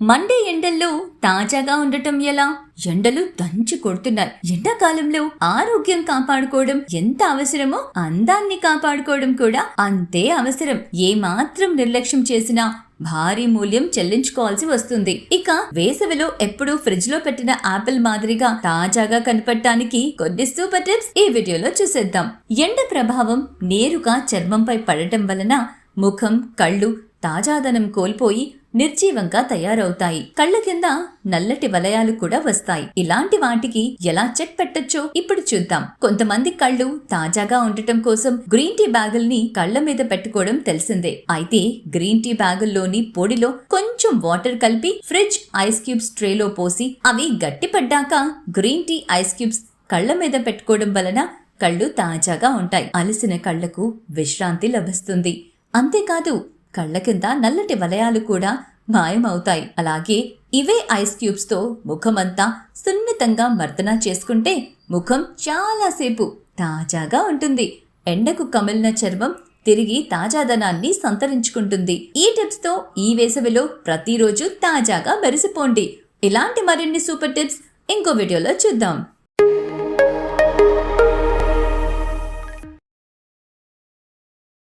Monday ఎండల్లో తాజాగా ఉండటం ఎలా? ఎండలు దంచి కొడుతున్నాయి. ఎండాకాలంలో ఆరోగ్యం కాపాడుకోవడం ఎంత అవసరమో అందాన్ని కాపాడుకోవడం కూడా అంతే అవసరం. ఏమాత్రం నిర్లక్ష్యం చేసినా భారీ మూల్యం చెల్లించుకోవాల్సి వస్తుంది. ఇక వేసవిలో ఎప్పుడూ ఫ్రిడ్జ్ లో పెట్టిన ఆపిల్ మాదిరిగా తాజాగా కనపడటానికి కొన్ని సూపర్ టిప్స్ ఈ వీడియోలో చూసేద్దాం. ఎండ ప్రభావం నేరుగా చర్మంపై పడటం వలన ముఖం, కళ్ళు తాజాదనం కోల్పోయి నిర్జీవంగా తయారవుతాయి. కళ్ళ కింద నల్లటి వలయాలు కూడా వస్తాయి. ఇలాంటి వాటికి ఎలా చెక్ పెట్టొచ్చో ఇప్పుడు చూద్దాం. కొంతమంది కళ్ళు తాజాగా ఉండటం కోసం గ్రీన్ టీ బ్యాగుల్ని కళ్ళ మీద పెట్టుకోవడం తెలిసిందే. అయితే గ్రీన్ టీ బ్యాగుల్లోని పొడిలో కొంచెం వాటర్ కలిపి ఫ్రిడ్జ్ ఐస్ క్యూబ్స్ ట్రేలో పోసి అవి గట్టిపడ్డాక గ్రీన్ టీ ఐస్ క్యూబ్స్ కళ్ళ మీద పెట్టుకోవడం వలన కళ్ళు తాజాగా ఉంటాయి. అలసిన కళ్లకు విశ్రాంతి లభిస్తుంది. అంతేకాదు కళ్ళ కింద నల్లటి వలయాలు కూడా మాయమవుతాయి. అలాగే ఇవే ఐస్ క్యూబ్స్ తో ముఖమంతా సున్నితంగా మర్దన చేసుకుంటే ముఖం చాలాసేపు తాజాగా ఉంటుంది. ఎండకు కమిలిన చర్మం తిరిగి తాజాదనాన్ని సంతరించుకుంటుంది. ఈ టిప్స్ తో ఈ వేసవిలో ప్రతిరోజు తాజాగా మెరిసిపోండి. ఇలాంటి మరిన్ని సూపర్ టిప్స్ ఇంకో వీడియోలో చూద్దాం.